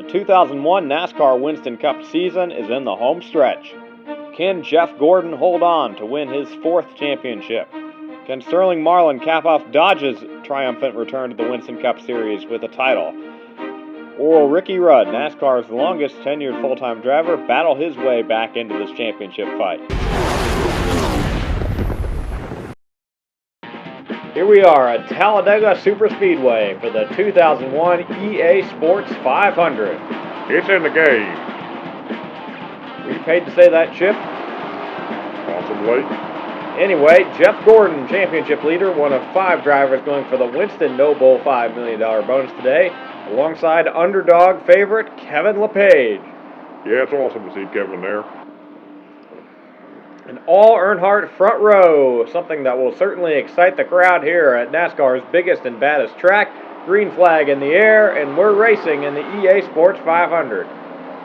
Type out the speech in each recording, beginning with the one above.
The 2001 NASCAR Winston Cup season is in the home stretch. Can Jeff Gordon hold on to win his fourth championship? Can Sterling Marlin cap off Dodge's triumphant return to the Winston Cup Series with a title? Or will Ricky Rudd, NASCAR's longest tenured full-time driver, battle his way back into this championship fight? Here we are at Talladega Superspeedway for the 2001 EA Sports 500. It's in the game. Were you paid to say that, Chip? Possibly. Anyway, Jeff Gordon, championship leader, one of 5 drivers going for the Winston No Bull $5 million bonus today, alongside underdog favorite Kevin LePage. Yeah, it's awesome to see Kevin there. An all Earnhardt front row, something that will certainly excite the crowd here at NASCAR's biggest and baddest track. Green flag in the air, and we're racing in the EA Sports 500.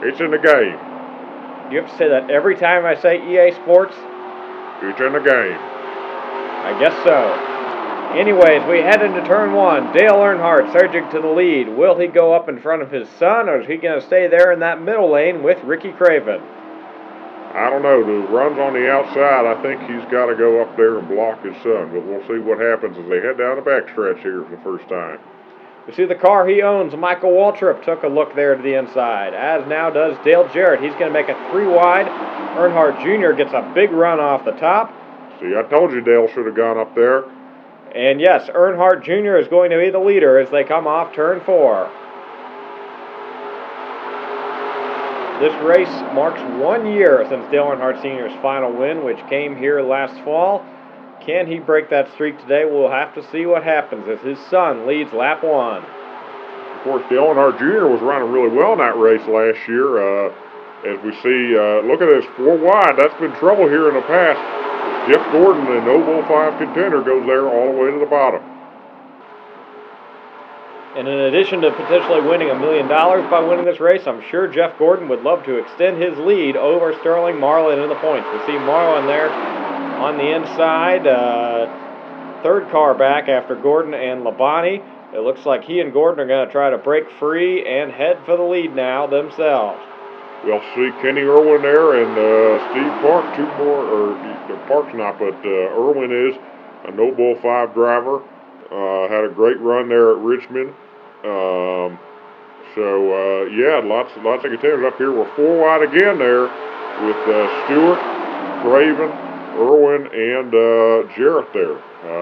It's in the game. You have to say that every time I say EA Sports? It's in the game. I guess so. Anyways, we head into turn 1. Dale Earnhardt surging to the lead. Will he go up in front of his son, or is he going to stay there in that middle lane with Ricky Craven? I don't know. The run's on the outside. I think he's got to go up there and block his son, but we'll see what happens as they head down the backstretch here for the first time. We see the car he owns. Michael Waltrip took a look there to the inside, as now does Dale Jarrett. He's going to make a 3 wide. Earnhardt Jr. gets a big run off the top. See, I told you Dale should have gone up there. And yes, Earnhardt Jr. is going to be the leader as they come off turn 4. This race marks 1 year since Dale Earnhardt Sr.'s final win, which came here last fall. Can he break that streak today? We'll have to see what happens as his son leads lap 1. Of course, Dale Earnhardt Jr. was running really well in that race last year. As we see, look at this, 4 wide. That's been trouble here in the past. Jeff Gordon, the No Bull 5 contender, goes there all the way to the bottom. And in addition to potentially winning $1 million by winning this race, I'm sure Jeff Gordon would love to extend his lead over Sterling Marlin in the points. We see Marlin there on the inside, 3rd car back after Gordon and Labonte. It looks like he and Gordon are going to try to break free and head for the lead now themselves. We'll see Kenny Irwin there and Steve Park, 2 more, or Park's not, but Irwin is a No Bull 5 driver. Had a great run there at Richmond. Yeah, lots of contenders up here. We're 4 wide again there with Stewart, Craven, Irwin, and Jarrett there.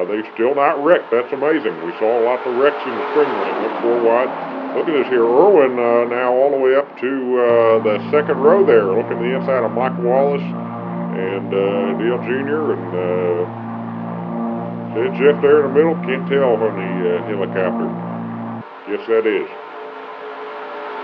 They're still not wrecked. That's amazing. We saw lots of wrecks in the spring when they went 4 wide. Look at this here. Irwin now all the way up to the 2nd row there. Look at the inside of Mike Wallace and Dale Jr. and Jeff there in the middle. Can't tell on the helicopter. Yes, that is.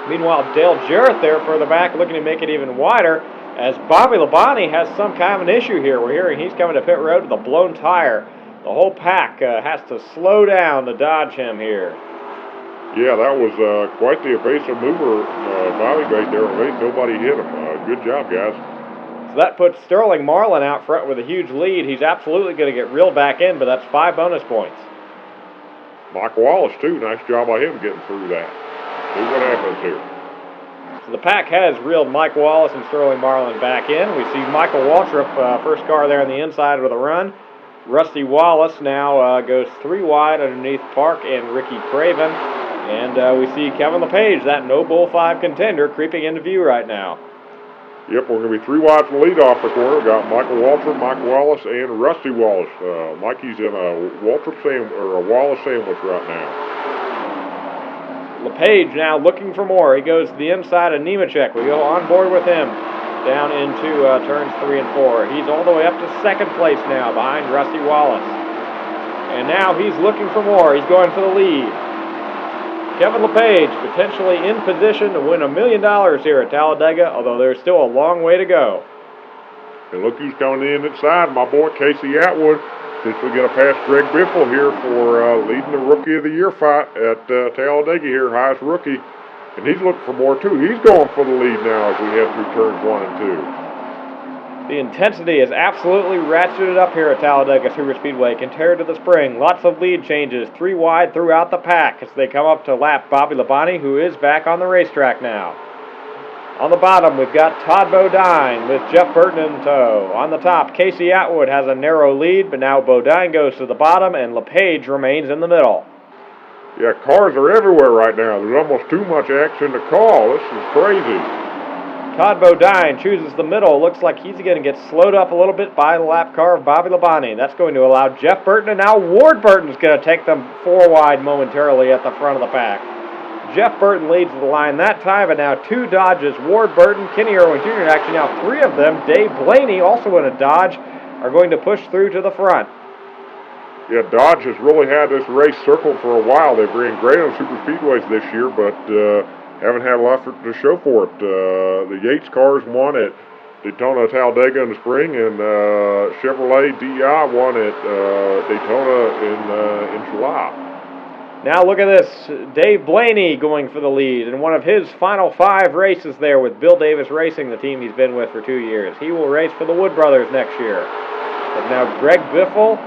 Meanwhile, Dale Jarrett there further back looking to make it even wider as Bobby Labonte has some kind of an issue here. We're hearing he's coming to pit road with a blown tire. The whole pack has to slow down to dodge him here. Yeah, that was quite the evasive mover Bobby made there. Nobody hit him. Good job, guys. So that puts Sterling Marlin out front with a huge lead. He's absolutely going to get reeled back in, but that's 5 bonus points. Mike Wallace, too. Nice job by him getting through that. See what happens here. So the pack has reeled Mike Wallace and Sterling Marlin back in. We see Michael Waltrip, first car there on the inside with a run. Rusty Wallace now goes 3 wide underneath Park and Ricky Craven. And we see Kevin LePage, that No Bull 5 contender, creeping into view right now. Yep, we're going to be 3 wide from the lead off the corner. We've got Michael Waltrip, Mike Wallace, and Rusty Wallace. Mikey's in a Waltrip or a Wallace sandwich right now. LePage now looking for more. He goes to the inside of Nemechek. We go on board with him down into turns 3 and 4. He's all the way up to 2nd place now behind Rusty Wallace. And now he's looking for more. He's going for the lead. Kevin LePage potentially in position to win $1 million here at Talladega, although there's still a long way to go. And look who's coming in inside, my boy Casey Atwood. Since we get a past Greg Biffle here for leading the Rookie of the Year fight at Talladega here, highest rookie. And he's looking for more too. He's going for the lead now as we head through turns 1 and 2. The intensity is absolutely ratcheted up here at Talladega Superspeedway compared to the spring. Lots of lead changes, 3 wide throughout the pack as they come up to lap Bobby Labonte, who is back on the racetrack now. On the bottom, we've got Todd Bodine with Jeff Burton in tow. On the top, Casey Atwood has a narrow lead, but now Bodine goes to the bottom and LePage remains in the middle. Yeah, cars are everywhere right now. There's almost too much action to call. This is crazy. Todd Bodine chooses the middle. Looks like he's going to get slowed up a little bit by the lap car of Bobby Labonte. That's going to allow Jeff Burton, and now Ward Burton's going to take them 4 wide momentarily at the front of the pack. Jeff Burton leads the line that time, and now 2 Dodges, Ward Burton, Kenny Irwin Jr., and actually now 3 of them, Dave Blaney, also in a Dodge, are going to push through to the front. Yeah, Dodge has really had this race circled for a while. They've ran great on super speedways this year, but haven't had a lot to show for it. The Yates cars won at Daytona Talladega in the spring, and Chevrolet DI won at Daytona in July. Now look at this, Dave Blaney going for the lead in one of his final 5 races there with Bill Davis Racing, the team he's been with for 2 years. He will race for the Wood Brothers next year. But now Greg Biffle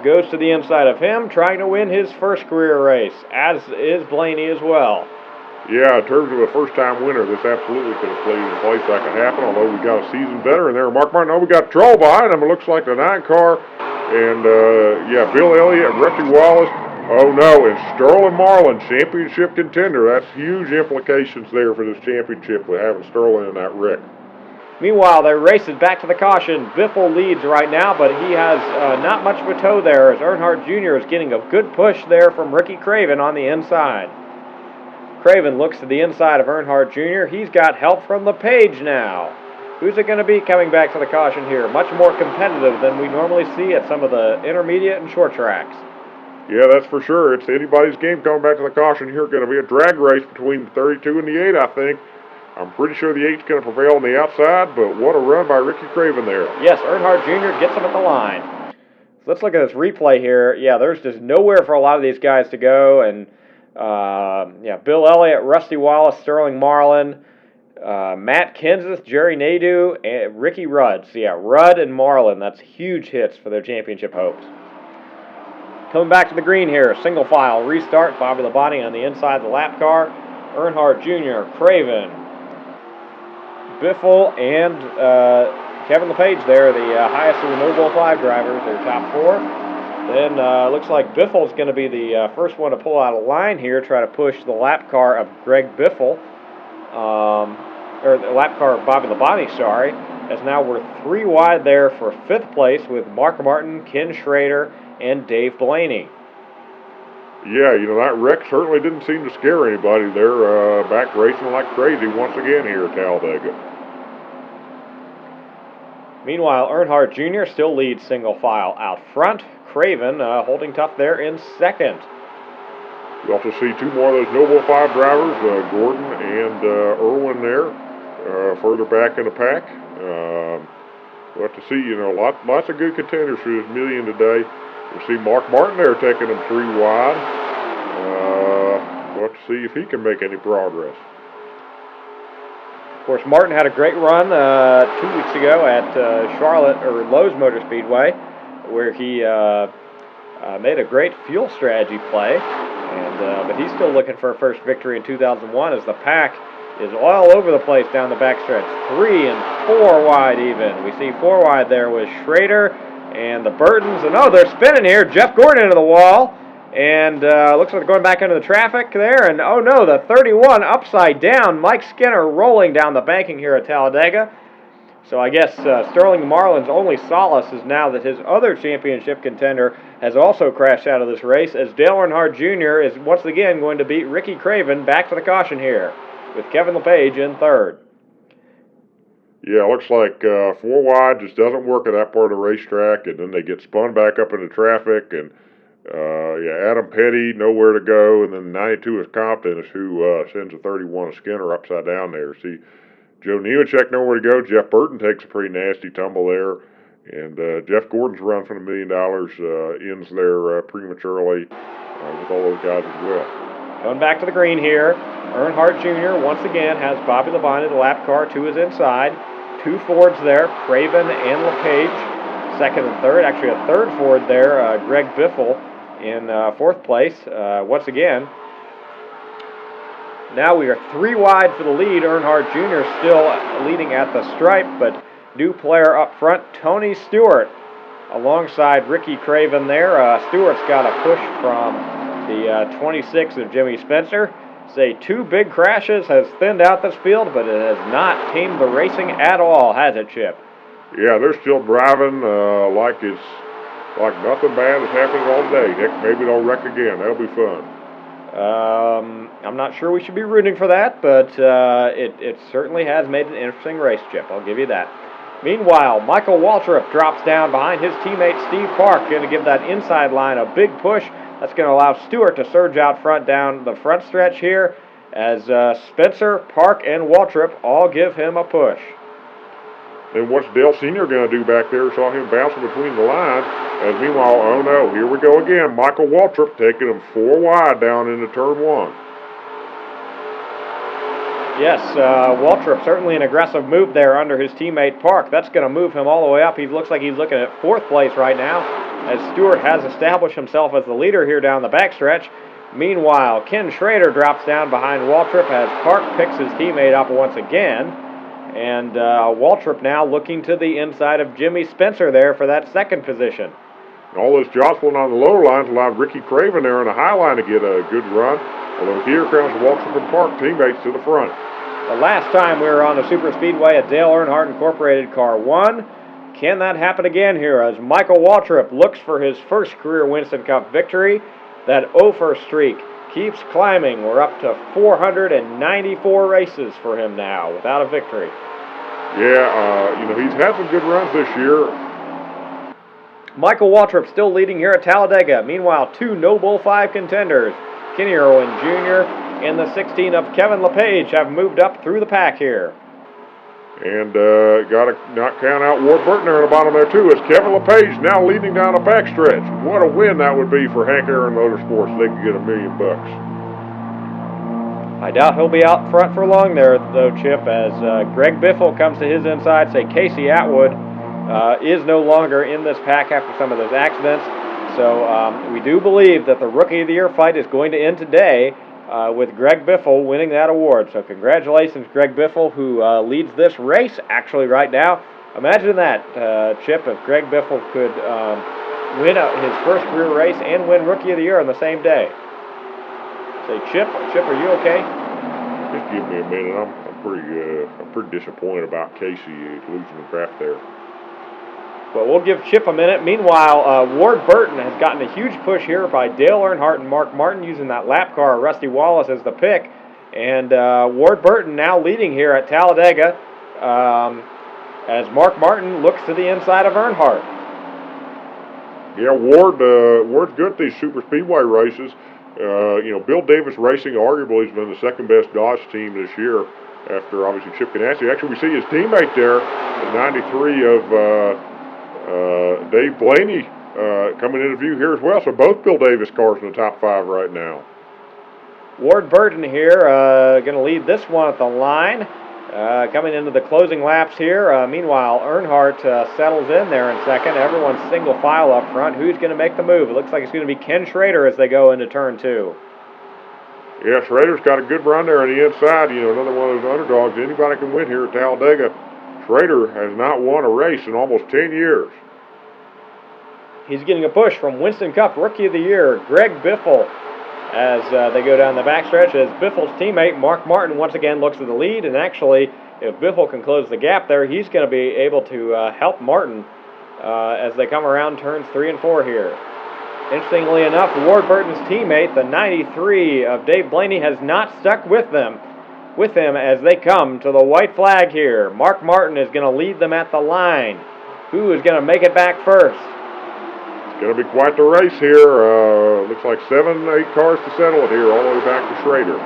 goes to the inside of him, trying to win his first career race, as is Blaney as well. Yeah, in terms of a first-time winner, this absolutely could have played in place that could happen, although we got a seasoned veteran there. Mark Martin, we got Troll behind him. It looks like the 9 car. And, yeah, Bill Elliott and Rusty Wallace. Oh, no, and Sterling Marlin, championship contender. That's huge implications there for this championship with having Sterling in that wreck. Meanwhile, their race is back to the caution. Biffle leads right now, but he has not much of a tow there as Earnhardt Jr. is getting a good push there from Ricky Craven on the inside. Craven looks to the inside of Earnhardt Jr. He's got help from LePage now. Who's it going to be coming back to the caution here? Much more competitive than we normally see at some of the intermediate and short tracks. Yeah, that's for sure. It's anybody's game coming back to the caution here. Going to be a drag race between the 32 and the 8, I think. I'm pretty sure the 8's going to prevail on the outside, but what a run by Ricky Craven there. Yes, Earnhardt Jr. gets him at the line. So let's look at this replay here. Yeah, there's just nowhere for a lot of these guys to go. And, yeah, Bill Elliott, Rusty Wallace, Sterling Marlin, Matt Kenseth, Jerry Nadeau, and Ricky Rudd. So, yeah, Rudd and Marlin, that's huge hits for their championship hopes. Coming back to the green here, single file, restart, Bobby Labonte on the inside of the lap car, Earnhardt Jr., Craven, Biffle, and Kevin LePage there, the highest of the No Bull 5 drivers, their top 4. Then looks like Biffle's going to be the first one to pull out of line here, try to push the lap car of Greg Biffle, or the lap car of Bobby Labonte, sorry, as now we're 3 wide there for 5th place with Mark Martin, Ken Schrader, and Dave Blaney. Yeah, you know, that wreck certainly didn't seem to scare anybody. They're back racing like crazy once again here at Talladega. Meanwhile, Earnhardt Jr. still leads single file out front. Craven holding tough there in 2nd. You also see 2 more of those No Bull 5 drivers, Gordon and Irwin there, further back in the pack. We'll have to see, you know, lots of good contenders for this million today. We'll see Mark Martin there taking them 3 wide. We'll have to see if he can make any progress. Of course, Martin had a great run 2 weeks ago at Charlotte, or Lowe's Motor Speedway, where he made a great fuel strategy play. And but he's still looking for a first victory in 2001 as the pack is all over the place down the backstretch. 3 and 4 wide even. We see 4 wide there with Schrader and the Burtons. And oh, they're spinning here. Jeff Gordon into the wall. And looks like they're going back into the traffic there. And oh no, the 31 upside down. Mike Skinner rolling down the banking here at Talladega. So I guess Sterling Marlin's only solace is now that his other championship contender has also crashed out of this race, as Dale Earnhardt Jr. is once again going to beat Ricky Craven back to the caution here, with Kevin LePage in 3rd. Yeah, looks like 4 wide just doesn't work at that part of the racetrack, and then they get spun back up into traffic, and yeah, Adam Petty, nowhere to go, and then 92 is Compton, is who sends a 31 of Skinner upside down there. See, Joe Nemechek nowhere to go. Jeff Burton takes a pretty nasty tumble there. And Jeff Gordon's run for $1 million ends there prematurely with all those guys as well. Going back to the green here, Earnhardt Jr. once again has Bobby Labonte, the lap car, to his inside. 2 Fords there, Craven and LePage, second and third. Actually, a third Ford there, Greg Biffle in 4th place. Once again, now we are 3 wide for the lead. Earnhardt Jr. still leading at the stripe, but new player up front, Tony Stewart, alongside Ricky Craven there. Stewart's got a push from the 26 of Jimmy Spencer. Say 2 big crashes has thinned out this field, but it has not tamed the racing at all, has it, Chip? Yeah, they're still driving like nothing bad is happening all day. Heck, maybe they'll wreck again. That'll be fun. I'm not sure we should be rooting for that, but it certainly has made an interesting race, Chip. I'll give you that. Meanwhile, Michael Waltrip drops down behind his teammate Steve Park, going to give that inside line a big push. That's going to allow Stewart to surge out front down the front stretch here as Spencer, Park, and Waltrip all give him a push. And what's Dale Sr. going to do back there? Saw him bouncing between the lines. As meanwhile, oh no, here we go again. Michael Waltrip taking him 4 wide down into turn 1. Yes, Waltrip certainly an aggressive move there under his teammate Park. That's going to move him all the way up. He looks like he's looking at 4th place right now, as Stewart has established himself as the leader here down the backstretch. Meanwhile, Ken Schrader drops down behind Waltrip as Park picks his teammate up once again. And Waltrip now looking to the inside of Jimmy Spencer there for that 2nd position. All this jostling on the lower lines allowed Ricky Craven there on the high line to get a good run. Although here comes Waltrip and Park teammates to the front. The last time we were on the Super Speedway, a Dale Earnhardt Incorporated car won. Can that happen again here as Michael Waltrip looks for his first career Winston Cup victory? That 0-1 streak keeps climbing. We're up to 494 races for him now without a victory. Yeah, he's had some good runs this year. Michael Waltrip still leading here at Talladega. Meanwhile, 2 Noble 5 contenders, Kenny Irwin Jr. and the 16 of Kevin LePage, have moved up through the pack here. And got to not count out Ward Burton there in the bottom there too, as Kevin LePage now leading down the backstretch. What a win that would be for Hank Aaron Motorsports. They could get $1 million. I doubt he'll be out front for long there, though, Chip, as Greg Biffle comes to his inside. Say Casey Atwood is no longer in this pack after some of those accidents. So we do believe that the Rookie of the Year fight is going to end today with Greg Biffle winning that award. So congratulations, Greg Biffle, who leads this race actually right now. Imagine that, Chip, if Greg Biffle could win his first career race and win Rookie of the Year on the same day. Say, Chip, are you okay? Just give me a minute. I'm pretty disappointed about Casey losing the crap there. Well, we'll give Chip a minute. Meanwhile, Ward Burton has gotten a huge push here by Dale Earnhardt and Mark Martin using that lap car, Rusty Wallace, as the pick. And Ward Burton now leading here at Talladega as Mark Martin looks to the inside of Earnhardt. Yeah, Ward's good at these super speedway races. Bill Davis Racing arguably has been the second best Dodge team this year after obviously Chip Ganassi. Actually, we see his teammate there, the 93 of Dave Blaney, coming into view here as well. So both Bill Davis cars in the top 5 right now. Ward Burton here going to lead this one at the line. Coming into the closing laps here. Meanwhile, Earnhardt settles in there in second. Everyone's single file up front. Who's going to make the move? It looks like it's going to be Ken Schrader as they go into turn 2. Yeah, Schrader's got a good run there on the inside. Another one of those underdogs. Anybody can win here at Talladega. Schrader has not won a race in almost 10 years. He's getting a push from Winston Cup Rookie of the Year, Greg Biffle, as they go down the backstretch, as Biffle's teammate, Mark Martin, once again looks to the lead. And actually, if Biffle can close the gap there, he's going to be able to help Martin as they come around turns 3 and 4 here. Interestingly enough, Ward Burton's teammate, the 93 of Dave Blaney, has not stuck with him as they come to the white flag here. Mark Martin is going to lead them at the line. Who is going to make it back first? Going to be quite the race here. Looks like 7, 8 cars to settle it here, all the way back to Schrader.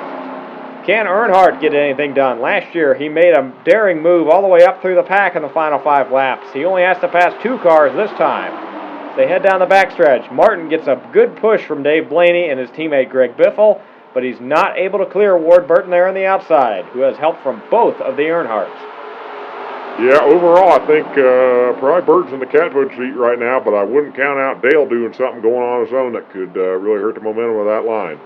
Can Earnhardt get anything done? Last year, he made a daring move all the way up through the pack in the final 5 laps. He only has to pass 2 cars this time. They head down the backstretch. Martin gets a good push from Dave Blaney and his teammate Greg Biffle, but he's not able to clear Ward Burton there on the outside, who has help from both of the Earnhardts. Yeah, overall, I think probably Burton's in the catbird seat right now, but I wouldn't count out Dale doing something going on his own that could really hurt the momentum of that line.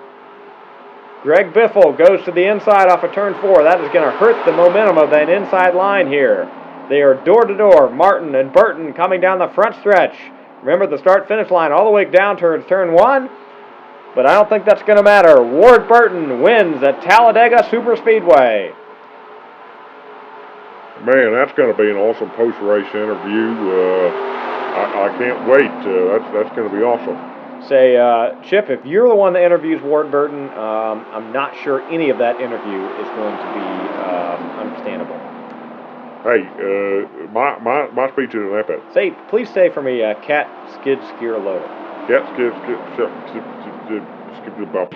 Greg Biffle goes to the inside off of turn 4. That is going to hurt the momentum of that inside line here. They are door to door. Martin and Burton coming down the front stretch. Remember the start-finish line all the way down towards turn 1? But I don't think that's going to matter. Ward Burton wins at Talladega Superspeedway. Man, that's going to be an awesome post-race interview. I can't wait. That's going to be awesome. Say, Chip, if you're the one that interviews Ward Burton, I'm not sure any of that interview is going to be understandable. Hey, my speech isn't that bad. Say, please say for me, cat, skid, skier, loader. Cat, skid, the bump.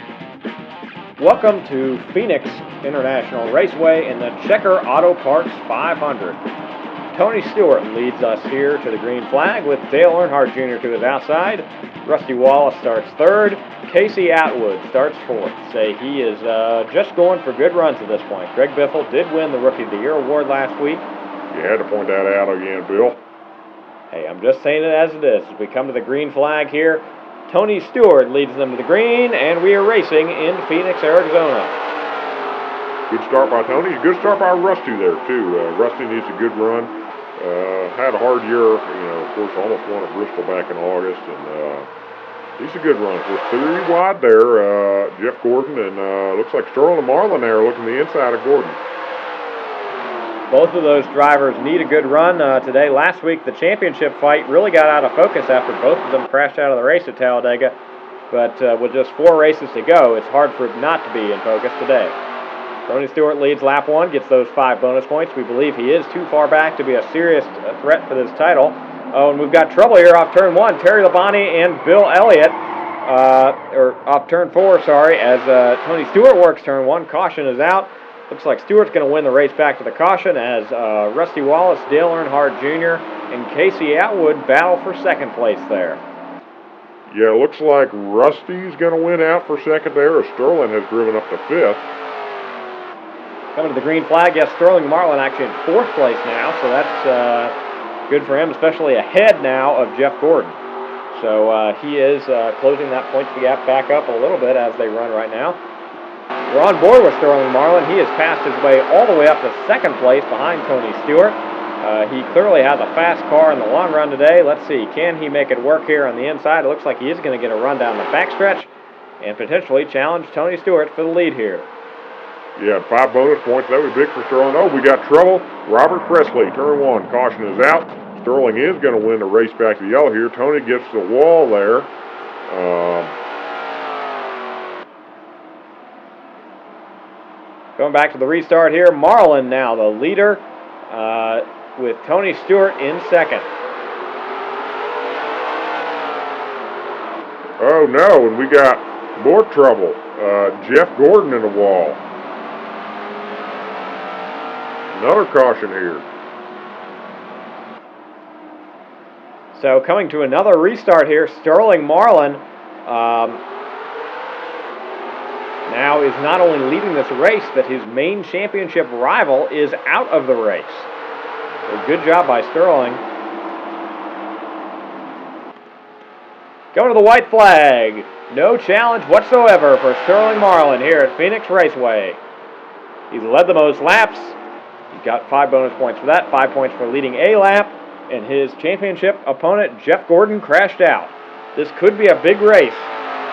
Welcome to Phoenix International Raceway in the Checker Auto Parts 500. Tony Stewart leads us here to the green flag with Dale Earnhardt Jr. to his outside. Rusty Wallace starts third. Casey Atwood starts fourth. Say he is just going for good runs at this point. Greg Biffle did win the Rookie of the Year award last week. You had to point that out again, Bill. Hey, I'm just saying it as it is. As we come to the green flag here, Tony Stewart leads them to the green, and we are racing in Phoenix, Arizona. Good start by Tony. Good start by Rusty there, too. Rusty needs a good run. Had a hard year, of course, almost won at Bristol back in August, and he's a good run. We're 3 wide there, Jeff Gordon, and looks like Sterling and Marlin there looking the inside of Gordon. Both of those drivers need a good run today. Last week, the championship fight really got out of focus after both of them crashed out of the race at Talladega. But with just 4 races to go, it's hard for it not to be in focus today. Tony Stewart leads lap 1, gets those 5 bonus points. We believe he is too far back to be a serious threat for this title. Oh, and we've got trouble here off turn 1. Terry Labonte and Bill Elliott, or off turn 4, sorry, as Tony Stewart works turn 1. Caution is out. Looks like Stewart's going to win the race back to the caution as Rusty Wallace, Dale Earnhardt Jr., and Casey Atwood battle for second place there. Yeah, it looks like Rusty's going to win out for second there, as Sterling has driven up to 5th. Coming to the green flag, yes, Sterling Marlin actually in 4th place now, so that's good for him, especially ahead now of Jeff Gordon. So he is closing that points gap back up a little bit as they run right now. We're on board with Sterling Marlin. He has passed his way all the way up to 2nd place behind Tony Stewart. He clearly has a fast car in the long run today. Let's see, can he make it work here on the inside? It looks like he is going to get a run down the backstretch and potentially challenge Tony Stewart for the lead here. Yeah, 5 bonus points. That would be big for Sterling. Oh, we got trouble. Robert Presley, turn 1. Caution is out. Sterling is going to win the race back to yellow here. Tony gets the wall there. Going back to the restart here, Marlin now the leader with Tony Stewart in 2nd. Oh, no, and we got more trouble. Jeff Gordon in the wall. Another caution here. So coming to another restart here, Sterling Marlin now is not only leading this race, but his main championship rival is out of the race. So good job by Sterling. Going to the white flag. No challenge whatsoever for Sterling Marlin here at Phoenix Raceway. He's led the most laps. He's got 5 bonus points for that, 5 points for leading a lap, and his championship opponent, Jeff Gordon, crashed out. This could be a big race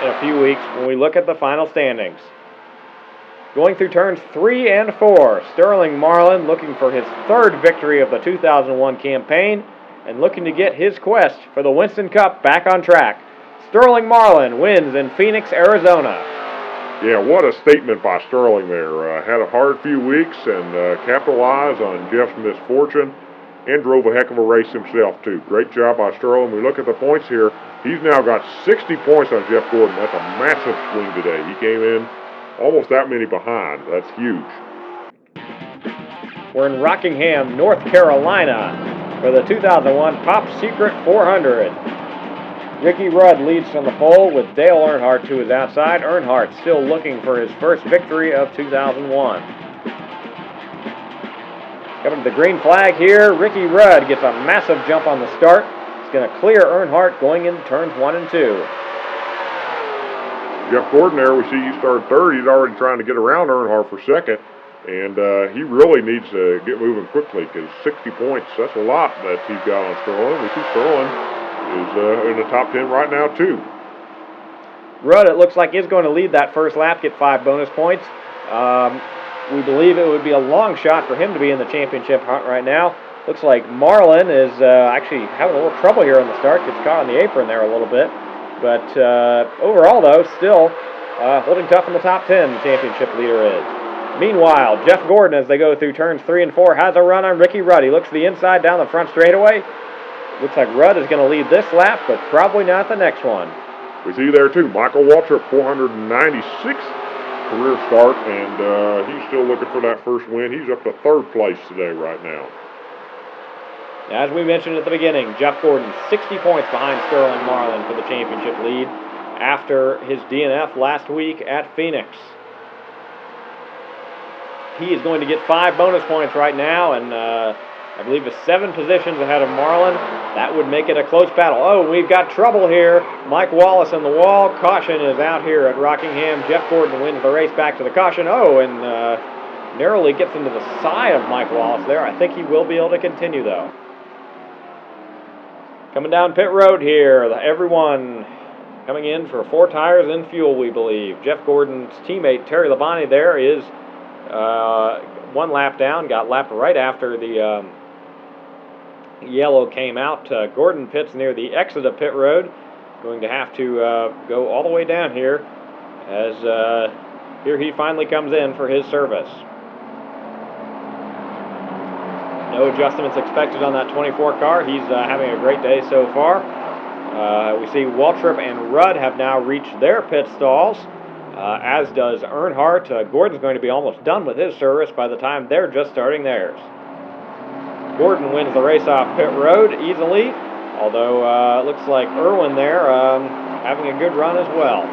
in a few weeks when we look at the final standings. Going through turns 3 and 4, Sterling Marlin looking for his 3rd victory of the 2001 campaign and looking to get his quest for the Winston Cup back on track. Sterling Marlin wins in Phoenix, Arizona. Yeah, what a statement by Sterling there. Had a hard few weeks and capitalized on Jeff's misfortune and drove a heck of a race himself, too. Great job by Sterling. We look at the points here. He's now got 60 points on Jeff Gordon. That's a massive swing today. He came in almost that many behind. That's huge. We're in Rockingham, North Carolina for the 2001 Top Secret 400. Ricky Rudd leads from the pole with Dale Earnhardt to his outside. Earnhardt still looking for his first victory of 2001. Coming to the green flag here, Ricky Rudd gets a massive jump on the start. He's going to clear Earnhardt going into turns 1 and 2. Jeff Gordon there, we see he started third. He's already trying to get around Earnhardt for second. And he really needs to get moving quickly because 60 points, that's a lot that he's got on Sterling. We see Sterling is in the top 10 right now, too. Rudd, it looks like, is going to lead that first lap, get 5 bonus points. We believe it would be a long shot for him to be in the championship hunt right now. Looks like Marlin is actually having a little trouble here on the start. Gets caught on the apron there a little bit. But overall, though, still holding tough in the top 10, the championship leader is. Meanwhile, Jeff Gordon, as they go through turns 3 and 4, has a run on Ricky Rudd. He looks to the inside down the front straightaway. Looks like Rudd is going to lead this lap, but probably not the next one. We see there, too, Michael Waltrip, 496 career start, and he's still looking for that first win. He's up to third place today right now. As we mentioned at the beginning, Jeff Gordon 60 points behind Sterling Marlin for the championship lead after his DNF last week at Phoenix. He is going to get 5 bonus points right now, and I believe is 7 positions ahead of Marlin. That would make it a close battle. Oh, we've got trouble here. Mike Wallace in the wall. Caution is out here at Rockingham. Jeff Gordon wins the race back to the caution. Oh, and narrowly gets into the side of Mike Wallace there. I think he will be able to continue, though. Coming down pit road here, everyone coming in for 4 tires and fuel, we believe. Jeff Gordon's teammate, Terry Labonte, there is 1 lap down, got lapped right after the yellow came out. Gordon pits near the exit of pit road. Going to have to go all the way down here as here he finally comes in for his service. No adjustments expected on that 24 car. He's having a great day so far. We see Waltrip and Rudd have now reached their pit stalls, as does Earnhardt. Gordon's going to be almost done with his service by the time they're just starting theirs. Gordon wins the race off pit road easily, although it looks like Irwin there having a good run as well.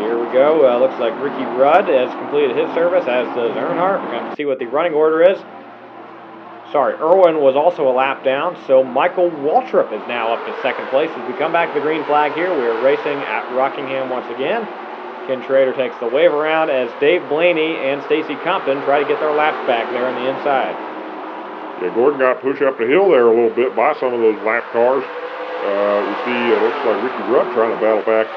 Here we go. Looks like Ricky Rudd has completed his service, as does Earnhardt. We're going to see what the running order is. Sorry, Irwin was also a lap down, so Michael Waltrip is now up to second place. As we come back to the green flag here, we're racing at Rockingham once again. Ken Schrader takes the wave around as Dave Blaney and Stacy Compton try to get their laps back there on the inside. Yeah, Gordon got pushed up the hill there a little bit by some of those lap cars. We see it looks like Ricky Rudd trying to battle back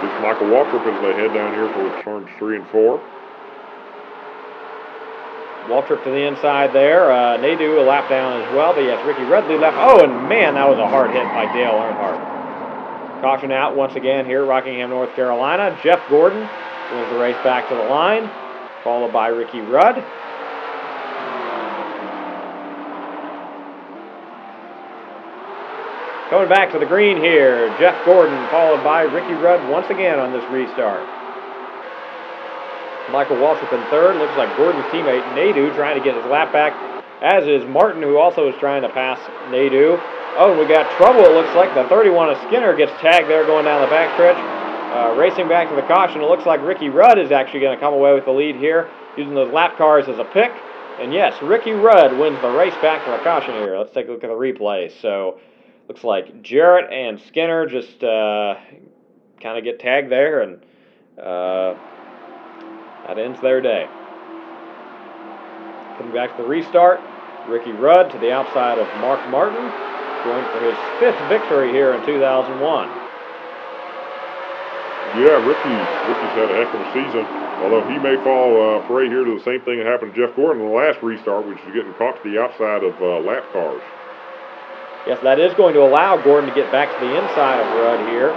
this Michael Waltrip as they head down here towards turns 3 and 4. Waltrip to the inside there. Nadeau a lap down as well, but yes, Ricky Rudd lead lap. Oh, and man, that was a hard hit by Dale Earnhardt. Caution out once again here, Rockingham, North Carolina. Jeff Gordon wins the race back to the line, followed by Ricky Rudd. Coming back to the green here, Jeff Gordon followed by Ricky Rudd once again on this restart. Michael Waltrip in third. Looks like Gordon's teammate Nadeau trying to get his lap back, as is Martin, who also is trying to pass Nadeau. Oh, we got trouble. It looks like the 31 of Skinner gets tagged there going down the backstretch. Racing back to the caution, it looks like Ricky Rudd is actually going to come away with the lead here, using those lap cars as a pick. And yes, Ricky Rudd wins the race back to the caution here. Let's take a look at the replay. So, looks like Jarrett and Skinner just kind of get tagged there, and that ends their day. Coming back to the restart, Ricky Rudd to the outside of Mark Martin, going for his 5th victory here in 2001. Yeah, Ricky's had a heck of a season, although he may fall prey here to the same thing that happened to Jeff Gordon in the last restart, which is getting caught to the outside of lap cars. Yes, that is going to allow Gordon to get back to the inside of Rudd here,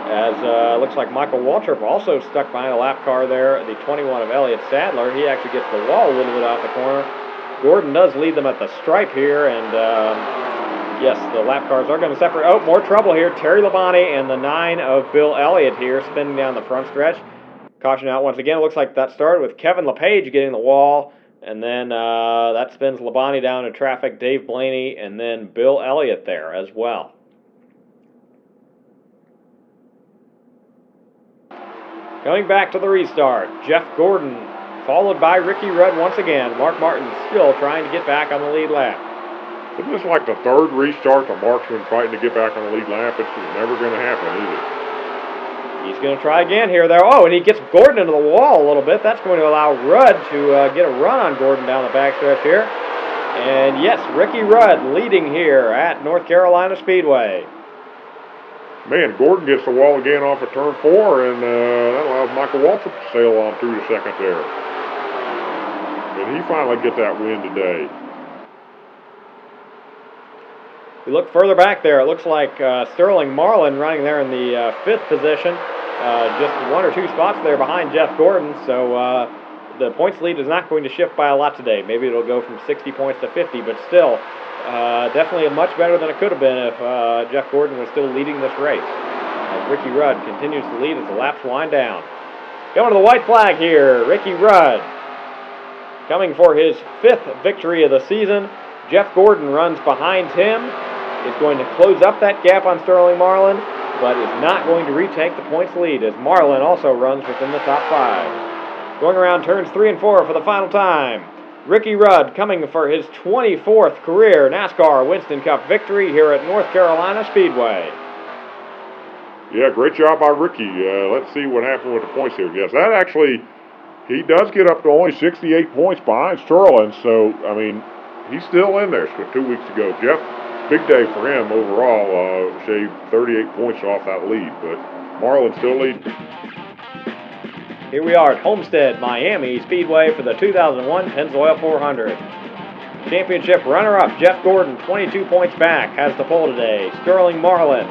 as looks like Michael Waltrip also stuck behind a lap car there, the 21 of Elliott Sadler. He actually gets the wall a little bit off the corner. Gordon does lead them at the stripe here, and yes, the lap cars are going to separate. Oh, more trouble here. Terry Labonte and the 9 of Bill Elliott here spinning down the front stretch. Caution out once again. It looks like that started with Kevin LePage getting the wall, and then that spins Labonte down in traffic, Dave Blaney, and then Bill Elliott there as well. Coming back to the restart, Jeff Gordon followed by Ricky Rudd once again. Mark Martin still trying to get back on the lead lap. Isn't this like the third restart the Marksman fighting to get back on the lead lap? It's just never going to happen, is it? He's going to try again here. There. Oh, and he gets Gordon into the wall a little bit. That's going to allow Rudd to get a run on Gordon down the backstretch here. And yes, Ricky Rudd leading here at North Carolina Speedway. Man, Gordon gets the wall again off of turn 4, and that allows Michael Waltrip to sail on through the second there. And he finally gets that win today. We look further back there. It looks like Sterling Marlin running there in the 5th position. Just 1 or 2 spots there behind Jeff Gordon. So the points lead is not going to shift by a lot today. Maybe it'll go from 60 points to 50, but still definitely much better than it could have been if Jeff Gordon was still leading this race. As Ricky Rudd continues to lead as the laps wind down. Going to the white flag here, Ricky Rudd coming for his 5th victory of the season. Jeff Gordon runs behind him. Is going to close up that gap on Sterling Marlin, but is not going to retake the points lead as Marlin also runs within the top 5. Going around turns 3 and 4 for the final time. Ricky Rudd coming for his 24th career NASCAR Winston Cup victory here at North Carolina Speedway. Yeah, great job by Ricky. Let's see what happened with the points here. Yes, that actually, he does get up to only 68 points behind Sterling, so, I mean, he's still in there. So 2 weeks ago, Jeff, big day for him overall. Shaved 38 points off that lead, but Marlin still leads. Here we are at Homestead, Miami Speedway for the 2001 Pennzoil 400. Championship runner-up Jeff Gordon, 22 points back, has the pole today. Sterling Marlin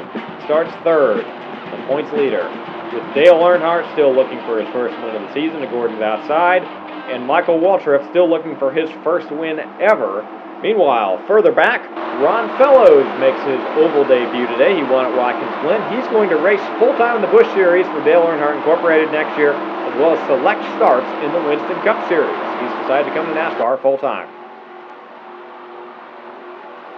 starts 3rd, the points leader, with Dale Earnhardt still looking for his first win of the season to Gordon's outside, and Michael Waltrip still looking for his first win ever. Meanwhile, further back, Ron Fellows makes his oval debut today. He won at Watkins Glen. He's going to race full-time in the Busch Series for Dale Earnhardt Incorporated next year, as well as select starts in the Winston Cup Series. He's decided to come to NASCAR full-time.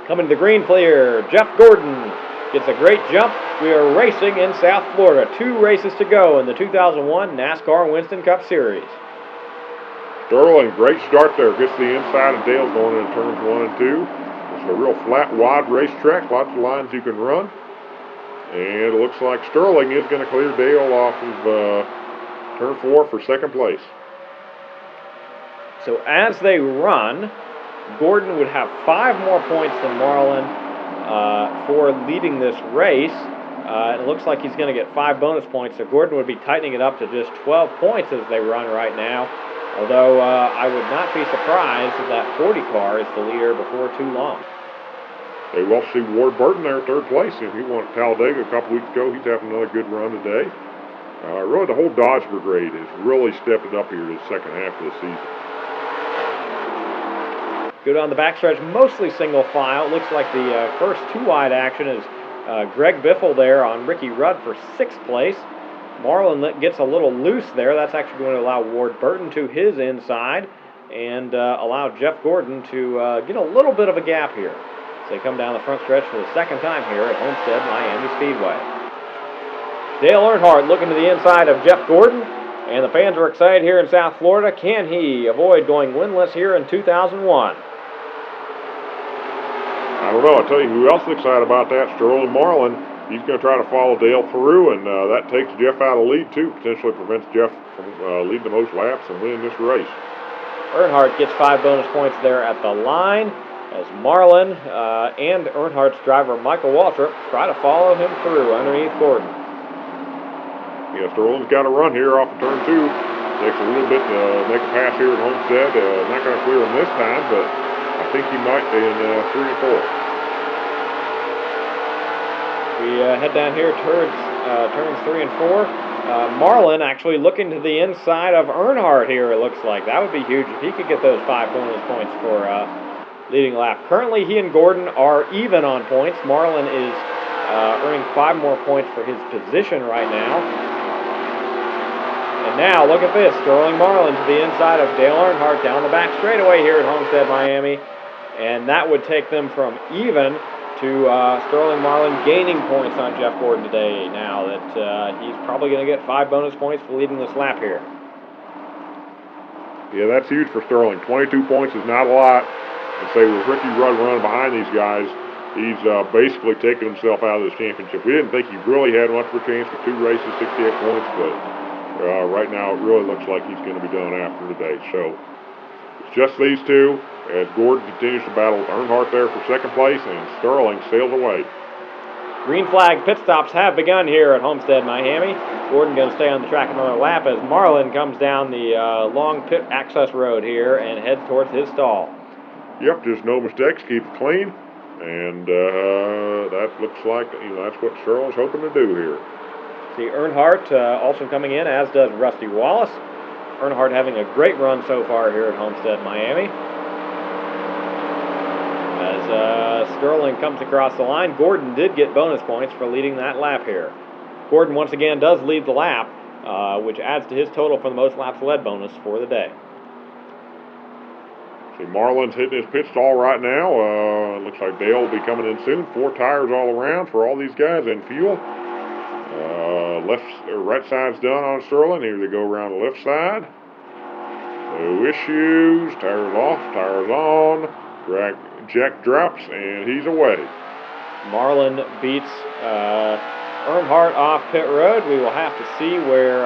Coming to the green clear, Jeff Gordon gets a great jump. We are racing in South Florida. 2 races to go in the 2001 NASCAR Winston Cup Series. Sterling, great start there. Gets the inside of Dale going into turns 1 and 2. It's a real flat, wide racetrack. Lots of lines you can run. And it looks like Sterling is going to clear Dale off of turn 4 for 2nd place. So as they run, Gordon would have 5 more points than Marlin for leading this race. It looks like he's going to get 5 bonus points, so Gordon would be tightening it up to just 12 points as they run right now. Although I would not be surprised if that 40 car is the leader before too long. They will see Ward Burton there in 3rd place. If he won at Talladega a couple weeks ago, he's having another good run today. Really, the whole Dodge Brigade has really stepped it up here to the second half of the season. Go down the backstretch, mostly single file. Looks like the first 2-wide action is Greg Biffle there on Ricky Rudd for 6th place. Marlin gets a little loose there. That's actually going to allow Ward Burton to his inside and allow Jeff Gordon to get a little bit of a gap here. So they come down the front stretch for the 2nd time here at Homestead, Miami Speedway. Dale Earnhardt looking to the inside of Jeff Gordon, and the fans are excited here in South Florida. Can he avoid going winless here in 2001? I don't know. I'll tell you who else is excited about that. Sterling Marlin. He's going to try to follow Dale through, and that takes Jeff out of the lead, too. Potentially prevents Jeff from leading the most laps and winning this race. Earnhardt gets 5 bonus points there at the line as Marlin and Earnhardt's driver Michael Waltrip try to follow him through underneath Gordon. Yeah, Sterling's got a run here off of turn 2. Takes a little bit to make a pass here at Homestead. Not going to clear him this time, but I think he might in 3 and 4. We head down here towards turns 3 and 4. Marlin actually looking to the inside of Earnhardt here, it looks like. That would be huge if he could get those 5 bonus points for leading lap. Currently, he and Gordon are even on points. Marlin is earning 5 more points for his position right now. And now, look at this. Sterling Marlin to the inside of Dale Earnhardt down the back straightaway here at Homestead, Miami. And that would take them from even to Sterling Marlin gaining points on Jeff Gordon today now that he's probably going to get 5 bonus points for leading this lap here. Yeah, that's huge for Sterling. 22 points is not a lot. And say with Ricky Rudd running behind these guys, he's basically taken himself out of this championship. We didn't think he really had much of a chance with 2 races, 68 points, but right now it really looks like he's going to be done after today. So it's just these two as Gordon continues to battle with Earnhardt there for second place, and Sterling sails away. Green flag pit stops have begun here at Homestead, Miami. Gordon going to stay on the track another lap as Marlin comes down the long pit access road here and heads towards his stall. Yep, just no mistakes, keep it clean, and that looks like that's what Sterling's hoping to do here. See Earnhardt also coming in, as does Rusty Wallace. Earnhardt having a great run so far here at Homestead, Miami. As Sterling comes across the line, Gordon did get bonus points for leading that lap here. Gordon once again does lead the lap, which adds to his total for the most laps led bonus for the day. See, Marlin's hitting his pit stall right now. Looks like Dale will be coming in soon. 4 tires all around for all these guys and fuel. Right side's done on Sterling. Here they go around the left side. No issues. Tires off, tires on. Jack drops, and he's away. Marlin beats Earnhardt off pit road. We will have to see where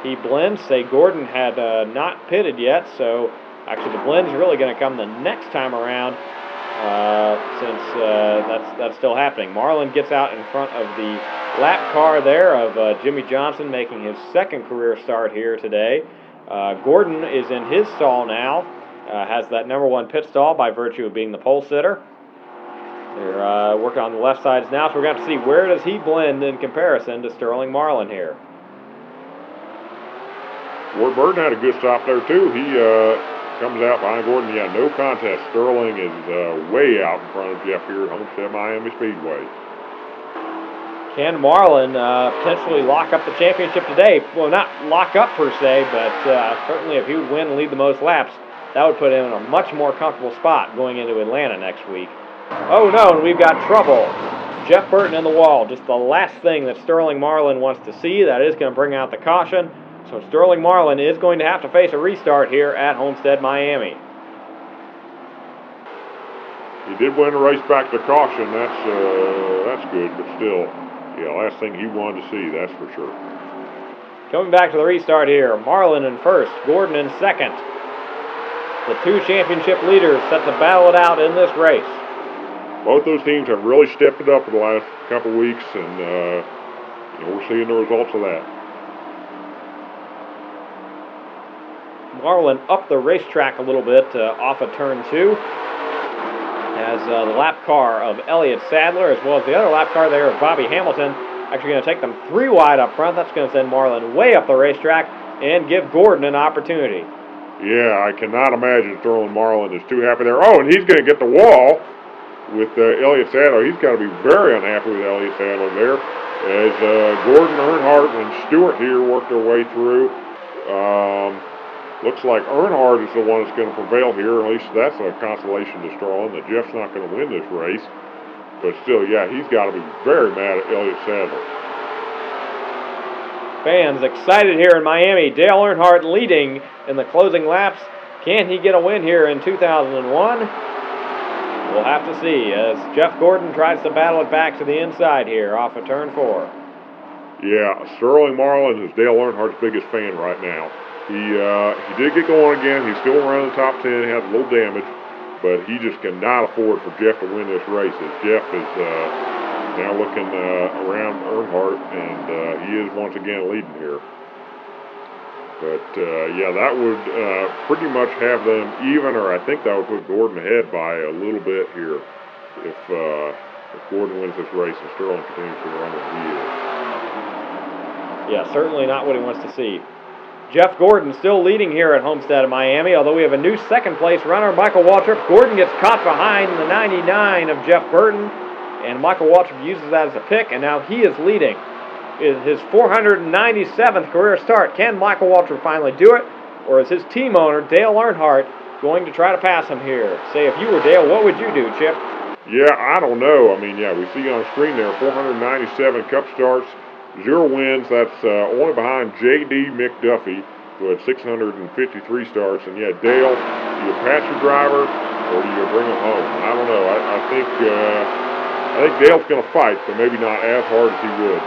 he blends. Say Gordon had not pitted yet, so actually the blend's really going to come the next time around since that's still happening. Marlin gets out in front of the lap car there of Jimmy Johnson, making his second career start here today. Gordon is in his stall now. Has that number 1 pit stall by virtue of being the pole sitter. They're working on the left sides now, so we're going to have to see where does he blend in comparison to Sterling Marlin here. Ward Burton had a good stop there too. He comes out behind Gordon. Yeah, no contest. Sterling is way out in front of Jeff here at Homestead Miami Speedway. Can Marlin potentially lock up the championship today? Well, not lock up per se, but certainly if he would win and lead the most laps, that would put him in a much more comfortable spot going into Atlanta next week. Oh no, and we've got trouble. Jeff Burton in the wall. Just the last thing that Sterling Marlin wants to see. That is going to bring out the caution. So Sterling Marlin is going to have to face a restart here at Homestead, Miami. He did win the race back to caution. That's good, but still, yeah, last thing he wanted to see, that's for sure. Coming back to the restart here, Marlin in first, Gordon in second. The 2 championship leaders set to battle it out in this race. Both those teams have really stepped it up in the last couple weeks, and we're seeing the results of that. Marlin up the racetrack a little bit off of turn 2. As the lap car of Elliott Sadler, as well as the other lap car there of Bobby Hamilton, actually going to take them 3 wide up front. That's going to send Marlin way up the racetrack and give Gordon an opportunity. Yeah, I cannot imagine Sterling Marlin is too happy there. Oh, and he's going to get the wall with Elliott Sadler. He's got to be very unhappy with Elliott Sadler there. As Gordon, Earnhardt, and Stewart here work their way through. Looks like Earnhardt is the one that's going to prevail here. At least that's a consolation to Sterling that Jeff's not going to win this race. But still, yeah, he's got to be very mad at Elliott Sadler. Fans excited here in Miami. Dale Earnhardt leading in the closing laps. Can he get a win here in 2001? We'll have to see as Jeff Gordon tries to battle it back to the inside here off of turn 4. Yeah, Sterling Marlin is Dale Earnhardt's biggest fan right now. He did get going again. He's still around the top 10. He has a little damage, but he just cannot afford for Jeff to win this race. As Jeff is now looking around Earnhardt, and he is once again leading here. But yeah, that would pretty much have them even, or I think that would put Gordon ahead by a little bit here if Gordon wins this race and Sterling continues to run as he is. Yeah, certainly not what he wants to see. Jeff Gordon still leading here at Homestead of Miami, although we have a new second place runner, Michael Waltrip. Gordon gets caught behind the 99 of Jeff Burton, and Michael Waltrip uses that as a pick, and now he is leading. Is his 497th career start. Can Michael Waltrip finally do it, or is his team owner, Dale Earnhardt, going to try to pass him here? Say, if you were Dale, what would you do, Chip? Yeah, I don't know. I mean, yeah, we see on the screen there 497 Cup starts, 0 wins. That's only behind J.D. McDuffie, with 653 starts. And yeah, Dale, do you pass your driver or do you bring him home? I don't know. I think Dale's going to fight, but maybe not as hard as he would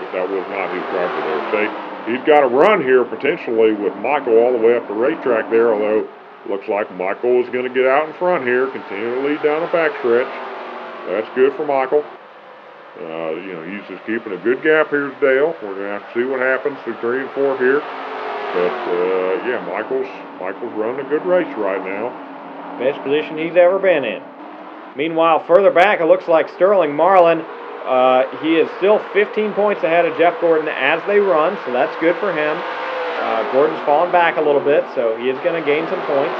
if that was not his driver there. Say, he's got a run here potentially with Michael all the way up the racetrack there, although looks like Michael is going to get out in front here, continue to lead down the backstretch. That's good for Michael. He's just keeping a good gap here to Dale. We're going to have to see what happens through 3 and 4 here. But, Michael's running a good race right now. Best position he's ever been in. Meanwhile, further back, it looks like Sterling Marlin, he is still 15 points ahead of Jeff Gordon as they run, so that's good for him. Gordon's fallen back a little bit, so he is going to gain some points.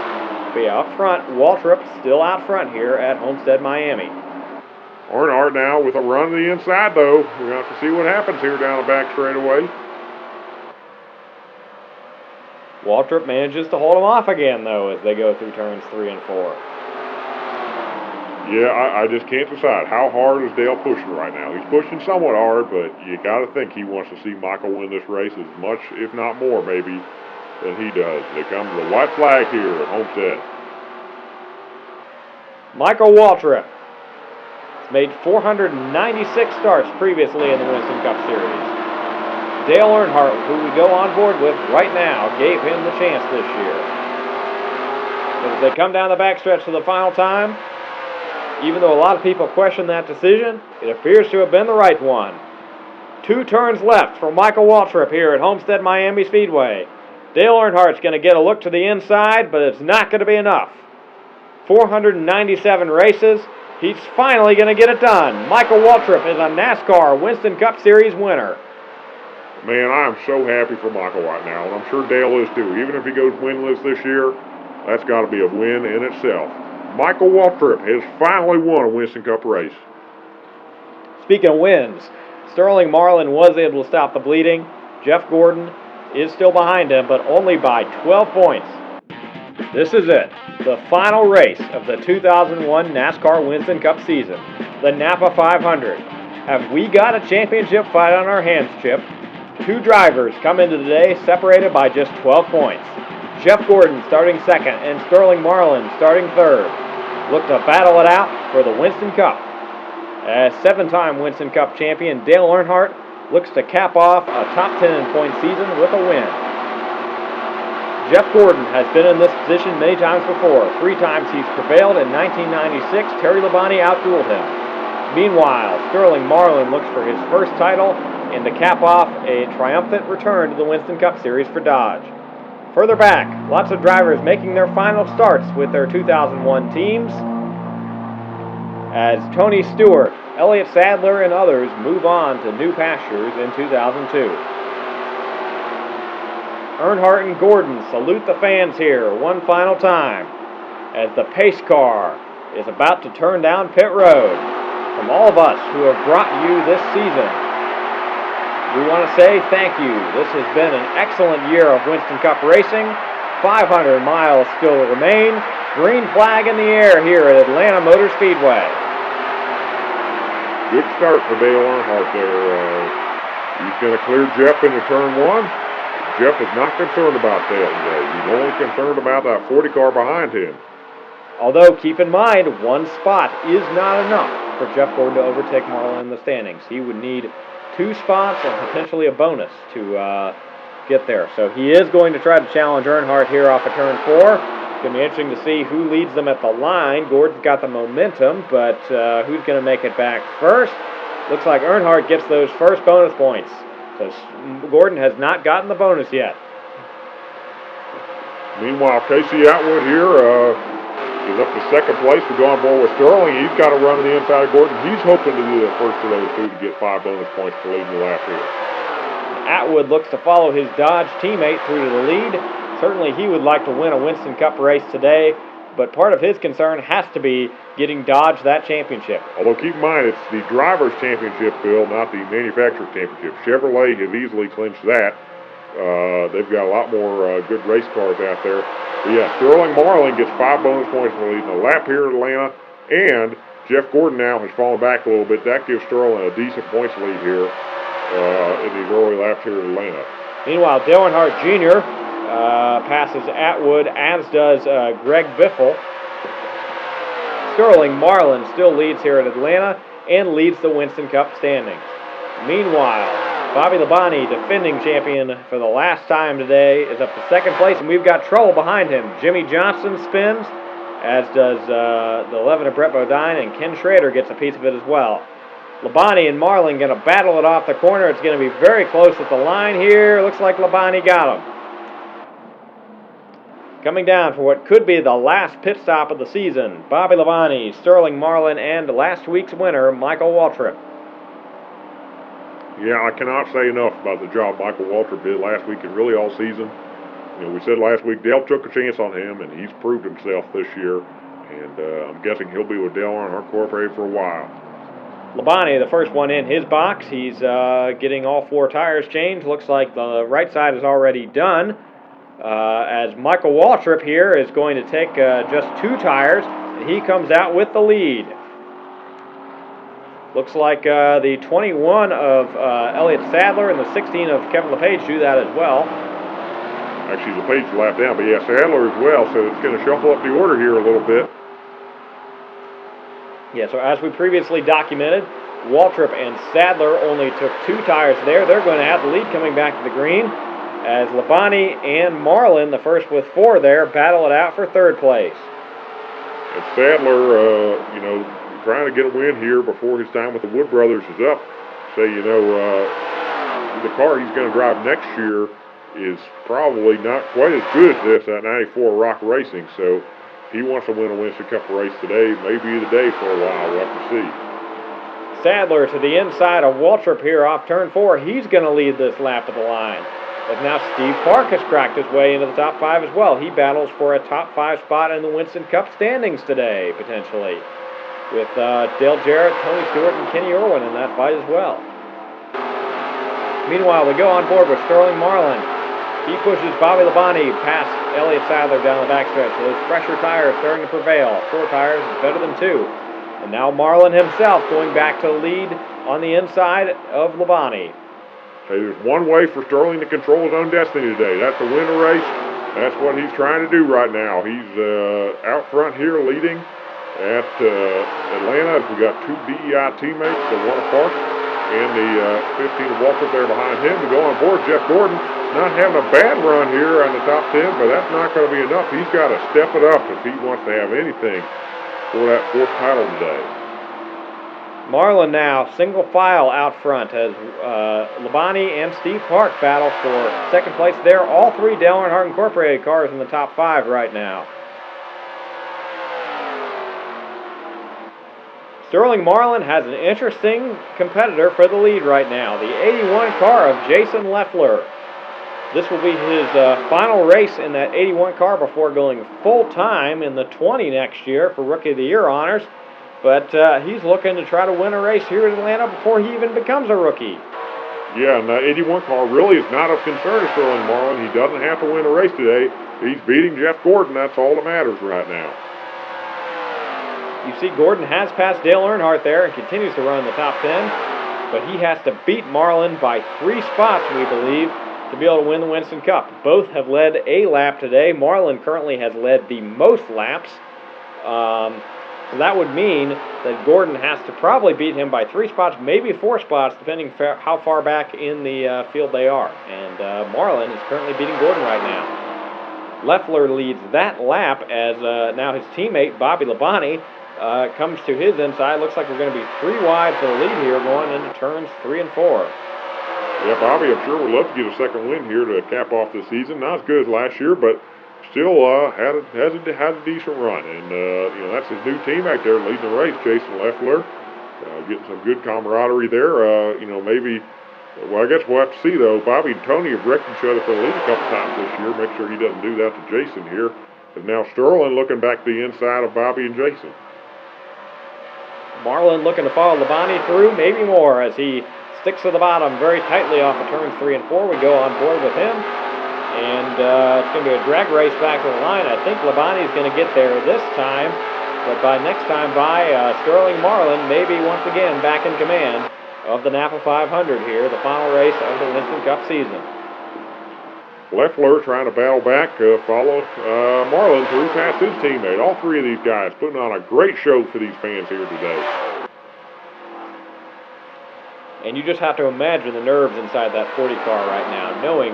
But yeah, up front, Waltrip still out front here at Homestead, Miami. Earnhardt now with a run to the inside, though. We're going to have to see what happens here down the back straightaway. Waltrip manages to hold him off again, though, as they go through turns 3 and 4. Yeah, I just can't decide. How hard is Dale pushing right now? He's pushing somewhat hard, but you got to think he wants to see Michael win this race as much, if not more, maybe, than he does. Here comes the white flag here at Homestead. Michael Waltrip has made 496 starts previously in the Winston Cup Series. Dale Earnhardt, who we go on board with right now, gave him the chance this year. But as they come down the backstretch for the final time, even though a lot of people question that decision, it appears to have been the right one. 2 turns left for Michael Waltrip here at Homestead Miami Speedway. Dale Earnhardt's going to get a look to the inside, but it's not going to be enough. 497 races. He's finally going to get it done. Michael Waltrip is a NASCAR Winston Cup Series winner. Man, I am so happy for Michael right now, and I'm sure Dale is too. Even if he goes winless this year, that's got to be a win in itself. Michael Waltrip has finally won a Winston Cup race. Speaking of wins, Sterling Marlin was able to stop the bleeding. Jeff Gordon is still behind him, but only by 12 points. This is it, the final race of the 2001 NASCAR Winston Cup season, the Napa 500. Have we got a championship fight on our hands, Chip? 2 drivers come into the day separated by just 12 points. Jeff Gordon starting second and Sterling Marlin starting third. Look to battle it out for the Winston Cup. As 7-time Winston Cup champion Dale Earnhardt looks to cap off a top 10 in point season with a win. Jeff Gordon has been in this position many times before. 3 times he's prevailed. In 1996, Terry Labonte outdueled him. Meanwhile, Sterling Marlin looks for his first title and to cap off a triumphant return to the Winston Cup Series for Dodge. Further back, lots of drivers making their final starts with their 2001 teams as Tony Stewart, Elliott Sadler, and others move on to new pastures in 2002. Earnhardt and Gordon salute the fans here one final time as the pace car is about to turn down pit road. From all of us who have brought you this season, we want to say thank you. This has been an excellent year of Winston Cup racing. 500 miles still remain. Green flag in the air here at Atlanta Motor Speedway. Good start for Dale Earnhardt there. He's going to clear Jeff into turn 1. Jeff is not concerned about Dale today. He's only concerned about that 40 car behind him. Although, keep in mind, 1 spot is not enough for Jeff Gordon to overtake Marlin in the standings. He would need 2 spots and potentially a bonus to get there. So he is going to try to challenge Earnhardt here off of turn 4. It's going to be interesting to see who leads them at the line. Gordon's got the momentum, but who's going to make it back first? Looks like Earnhardt gets those first bonus points. So Gordon has not gotten the bonus yet. Meanwhile, Casey Atwood here is up to second place to go on board with Sterling. He's got to run to the inside of Gordon. He's hoping to do the first of those 2 to get 5 bonus points for leading the lap here. Atwood looks to follow his Dodge teammate through to the lead. Certainly he would like to win a Winston Cup race today, but part of his concern has to be getting Dodge that championship. Although keep in mind, it's the driver's championship, Bill, not the manufacturer's championship. Chevrolet has easily clinched that. They've got a lot more good race cars out there. But yeah, Sterling Marlin gets 5 bonus points for leading the lap here at Atlanta, and Jeff Gordon now has fallen back a little bit. That gives Sterling a decent points lead here in these early laps here at Atlanta. Meanwhile, Dale Earnhardt Jr. Passes Atwood, as does Greg Biffle. Sterling Marlin still leads here at Atlanta and leads the Winston Cup standings. Meanwhile, Bobby Labonte, defending champion for the last time today, is up to second place, and we've got trouble behind him. Jimmy Johnson spins, as does the 11 of Brett Bodine, and Ken Schrader gets a piece of it as well. Labonte and Marlin going to battle it off the corner. It's going to be very close at the line here. Looks like Labonte got him. Coming down for what could be the last pit stop of the season, Bobby Labonte, Sterling Marlin, and last week's winner, Michael Waltrip. Yeah, I cannot say enough about the job Michael Waltrip did last week and really all season. You know, we said last week Dale took a chance on him, and he's proved himself this year. And I'm guessing he'll be with Dale Earnhardt Incorporated for a while. Labonte, the first one in his box. He's getting all 4 tires changed. Looks like the right side is already done. As Michael Waltrip here is going to take just 2 tires, and he comes out with the lead. Looks like the 21 of Elliott Sadler and the 16 of Kevin LePage do that as well. Actually, LePage lap down, but yeah, Sadler as well, so it's going to shuffle up the order here a little bit. Yeah, so as we previously documented, Waltrip and Sadler only took 2 tires there. They're going to have the lead coming back to the green, as Labonte and Marlin, the first with 4 there, battle it out for 3rd place. And Sadler, you know, trying to get a win here before his time with the Wood Brothers is up. So, you know, the car he's going to drive next year is probably not quite as good as this at 94 Rock Racing. So he wants to win a Winston Cup race today. Maybe the day for a while. We'll have to see. Sadler to the inside of Waltrip here off turn 4. He's going to lead this lap of the line. But now Steve Park has cracked his way into the top 5 as well. He battles for a top 5 spot in the Winston Cup standings today, potentially, with Dale Jarrett, Tony Stewart, and Kenny Irwin in that fight as well. Meanwhile, we go on board with Sterling Marlin. He pushes Bobby Labonte past Elliott Sadler down the backstretch. Those fresher tires starting to prevail. 4 tires is better than 2. And now Marlin himself going back to lead on the inside of Labonte. Hey, there's one way for Sterling to control his own destiny today. That's to win a race. That's what he's trying to do right now. He's out front here leading at Atlanta. We got 2 DEI teammates, the 1 apart, and the 15 of Waltrip there behind him. To go on board, Jeff Gordon not having a bad run here on the top 10, but that's not going to be enough. He's got to step it up if he wants to have anything for that 4th title today. Marlin now single file out front as Labonte and Steve Park battle for 2nd place there. All 3 Dale Earnhardt Incorporated cars in the top 5 right now. Sterling Marlin has an interesting competitor for the lead right now. The 81 car of Jason Leffler. This will be his final race in that 81 car before going full-time in the 20 next year for Rookie of the Year honors. But he's looking to try to win a race here in Atlanta before he even becomes a rookie. Yeah, and the 81 car really is not of concern to Sterling Marlin. He doesn't have to win a race today. He's beating Jeff Gordon. That's all that matters right now. You see Gordon has passed Dale Earnhardt there and continues to run the top 10. But he has to beat Marlin by 3 spots, we believe, to be able to win the Winston Cup. Both have led a lap today. Marlin currently has led the most laps. So that would mean that Gordon has to probably beat him by 3 spots, maybe 4 spots, depending how far back in the field they are. And Marlin is currently beating Gordon right now. Leffler leads that lap as now his teammate, Bobby Labonte, comes to his inside. Looks like we're going to be 3 wide for the lead here going into turns 3 and 4. Yeah, Bobby, I'm sure would love to get a 2nd win here to cap off the season. Not as good as last year, but still has a decent run. And, you know, that's his new teammate there leading the race, Jason Leffler. Getting some good camaraderie there. You know, maybe, well, I guess we'll have to see, though. Bobby and Tony have wrecked each other for the lead a couple times this year. Make sure he doesn't do that to Jason here. And now Sterling looking back to the inside of Bobby and Jason. Marlin looking to follow Labonte through, maybe more, as he sticks to the bottom very tightly off of turns 3 and 4. We go on board with him. And it's going to be a drag race back to the line. I think Labonte is going to get there this time. But by next time by, Sterling Marlin may be once again back in command of the Napa 500 here, the final race of the Winston Cup season. Leffler trying to battle back, follow Marlin through past his teammate. All three of these guys putting on a great show for these fans here today. And you just have to imagine the nerves inside that 40 car right now, knowing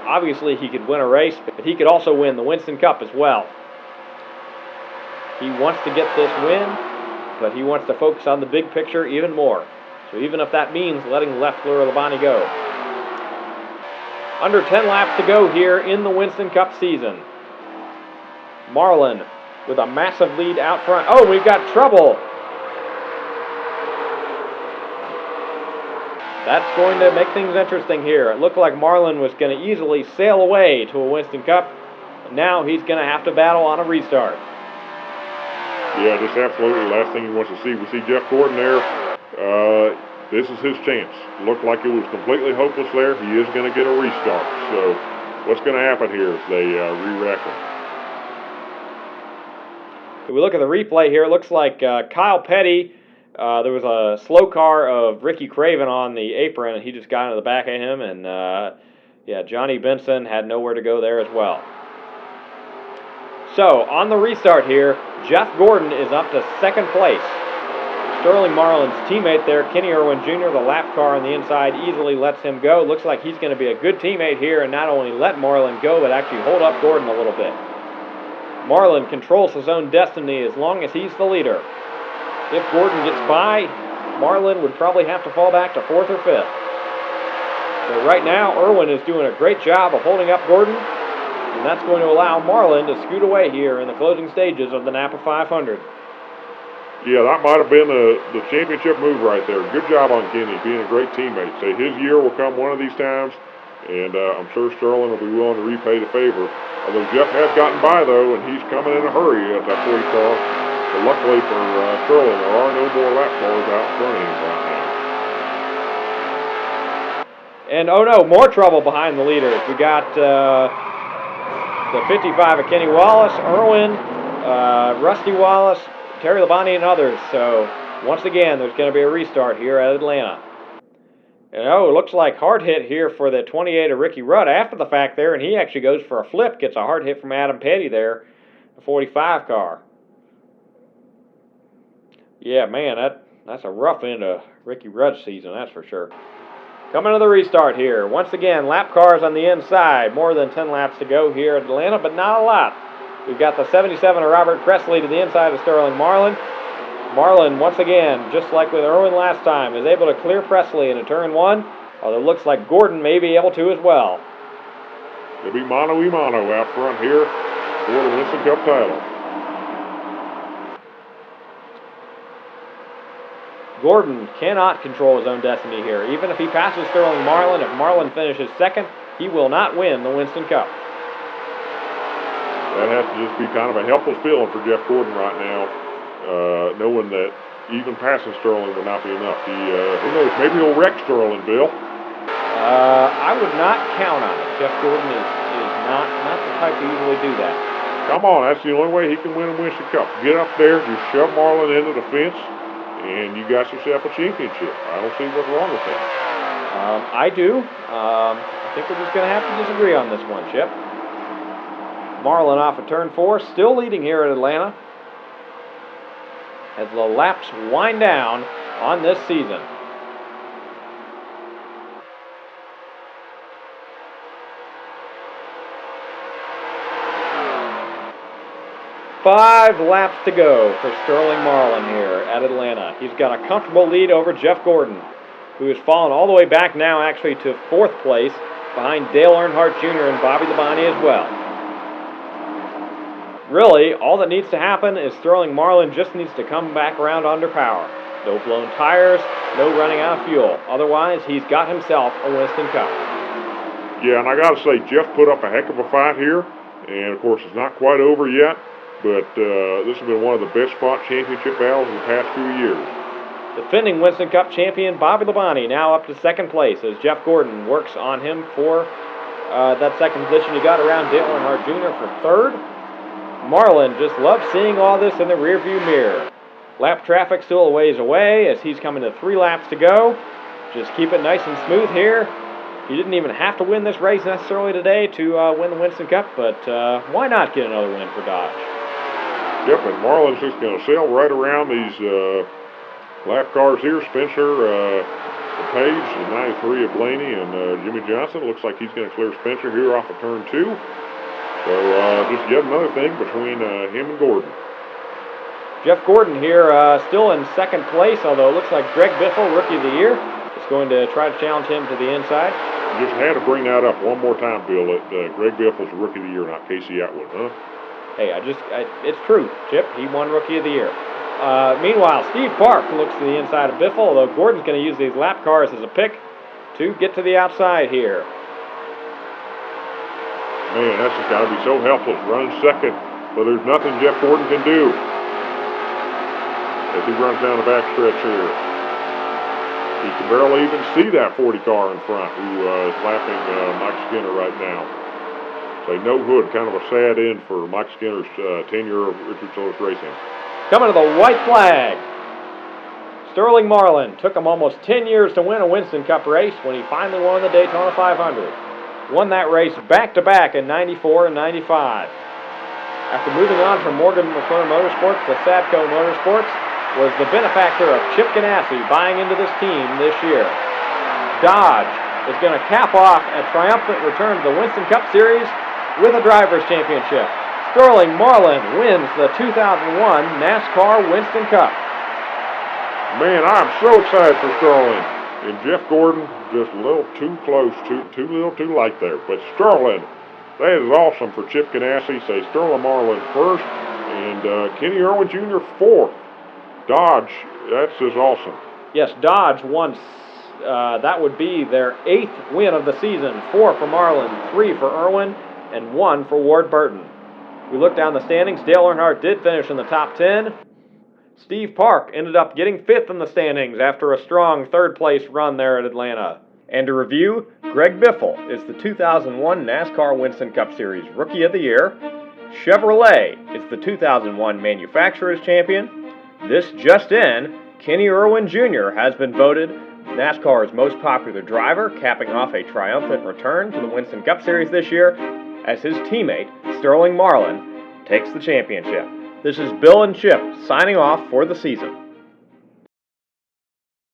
obviously he could win a race, but he could also win the Winston Cup as well. He wants to get this win, but he wants to focus on the big picture even more. So even if that means letting Leffler or Labonte go. Under 10 laps to go here in the Winston Cup season. Marlin with a massive lead out front. Oh, we've got trouble. That's going to make things interesting here. It looked like Marlin was going to easily sail away to a Winston Cup. Now he's going to have to battle on a restart. Yeah, just absolutely the last thing he wants to see. We see Jeff Gordon there. This is his chance. Looked like it was completely hopeless there. He is going to get a restart. So what's going to happen here as they re-rack him? If we look at the replay here, it looks like Kyle Petty, there was a slow car of Ricky Craven on the apron, and he just got into the back of him, and yeah, Johnny Benson had nowhere to go there as well. So, on the restart here, Jeff Gordon is up to second place. Sterling Marlin's teammate there, Kenny Irwin Jr., the lap car on the inside, easily lets him go. Looks like he's going to be a good teammate here and not only let Marlin go, but actually hold up Gordon a little bit. Marlin controls his own destiny as long as he's the leader. If Gordon gets by, Marlin would probably have to fall back to 4th or 5th. So right now, Irwin is doing a great job of holding up Gordon, and that's going to allow Marlin to scoot away here in the closing stages of the Napa 500. Yeah, that might have been the championship move right there. Good job on Kenny, being a great teammate. Say his year will come one of these times, and I'm sure Sterling will be willing to repay the favor. Although Jeff has gotten by, though, and he's coming in a hurry at that 40 car. But luckily for Sterling, there are no more lap cars out in front of him right now. And oh no, more trouble behind the leaders. We got the 55 of Kenny Wallace, Irwin, Rusty Wallace, Terry Labonte, and others. So once again, there's going to be a restart here at Atlanta. And oh, it looks like hard hit here for the 28 of Ricky Rudd after the fact there, and he actually goes for a flip, gets a hard hit from Adam Petty there, the 45 car. Yeah, man, that's a rough end of Ricky Rudd's season, that's for sure. Coming to the restart here. Once again, lap cars on the inside. More than 10 laps to go here at Atlanta, but not a lot. We've got the 77 of Robert Presley to the inside of Sterling Marlin. Marlin, once again, just like with Irwin last time, is able to clear Presley into turn 1, although it looks like Gordon may be able to as well. It'll be mano-a-mano out front here for the Winston Cup title. Gordon cannot control his own destiny here. Even if he passes Sterling Marlin, if Marlin finishes second, he will not win the Winston Cup. That has to just be kind of a helpless feeling for Jeff Gordon right now, knowing that even passing Sterling will not be enough. Who knows, maybe he'll wreck Sterling, Bill. I would not count on it. Jeff Gordon is not the type to usually do that. Come on, that's the only way he can win a Winston Cup. Get up there, just shove Marlin into the fence, and you got yourself a championship. I don't see what's wrong with that. I do. I think we're just going to have to disagree on this one, Chip. Marlin off of turn 4, still leading here at Atlanta as the laps wind down on this season. Five laps to go for Sterling Marlin here at Atlanta. He's got a comfortable lead over Jeff Gordon, who has fallen all the way back now actually to 4th place behind Dale Earnhardt Jr. and Bobby Labonte as well. Really, all that needs to happen is Sterling Marlin just needs to come back around under power. No blown tires, no running out of fuel. Otherwise, he's got himself a Winston Cup. Yeah, and I got to say, Jeff put up a heck of a fight here, and of course it's not quite over yet, but this has been one of the best fought championship battles in the past few years. Defending Winston Cup champion Bobby Labonte now up to 2nd place as Jeff Gordon works on him for that 2nd position. He got around Dale Earnhardt Jr. for 3rd. Marlin just loves seeing all this in the rearview mirror. Lap traffic still a ways away as he's coming to 3 laps to go. Just keep it nice and smooth here. He didn't even have to win this race necessarily today to win the Winston Cup, but why not get another win for Dodge? Yep, and Marlin's just going to sail right around these lap cars here. Spencer, Page, the 93 of Blaney, and Jimmy Johnson. Looks like he's going to clear Spencer here off of turn 2. So just yet another thing between him and Gordon. Jeff Gordon here still in second place, although it looks like Greg Biffle, Rookie of the Year, is going to try to challenge him to the inside. Just had to bring that up one more time, Bill, that Greg Biffle's Rookie of the Year, not Casey Atwood, huh? Hey, it's true, Chip. He won Rookie of the Year. Meanwhile, Steve Park looks to the inside of Biffle, although Gordon's going to use these lap cars as a pick to get to the outside here. Man, that's just got to be so helpless. Running second, but there's nothing Jeff Gordon can do as he runs down the back stretch here. He can barely even see that 40 car in front who is lapping Mike Skinner right now. So no hood, kind of a sad end for Mike Skinner's tenure of Richard Solis Racing. Coming to the white flag. Sterling Marlin took him almost 10 years to win a Winston Cup race when he finally won the Daytona 500. Won that race back-to-back in 94 and 95. After moving on from Morgan McClure Motorsports to Sadco Motorsports, was the benefactor of Chip Ganassi buying into this team this year. Dodge is going to cap off a triumphant return to the Winston Cup Series with a Drivers' Championship. Sterling Marlin wins the 2001 NASCAR Winston Cup. Man, I'm so excited for Sterling. And Jeff Gordon, just a little too close, too little too late there. But Sterling, that is awesome for Chip Ganassi. Say Sterling Marlin first, and Kenny Irwin Jr. fourth. Dodge, that's just awesome. Yes, Dodge won. That would be their 8th win of the season. 4 for Marlin, 3 for Irwin, and 1 for Ward Burton. We look down the standings. Dale Earnhardt did finish in the top 10. Steve Park ended up getting 5th in the standings after a strong 3rd place run there at Atlanta. And to review, Greg Biffle is the 2001 NASCAR Winston Cup Series Rookie of the Year. Chevrolet is the 2001 Manufacturers Champion. This just in, Kenny Irwin Jr. has been voted NASCAR's most popular driver, capping off a triumphant return to the Winston Cup Series this year, as his teammate, Sterling Marlin, takes the championship. This is Bill and Chip signing off for the season.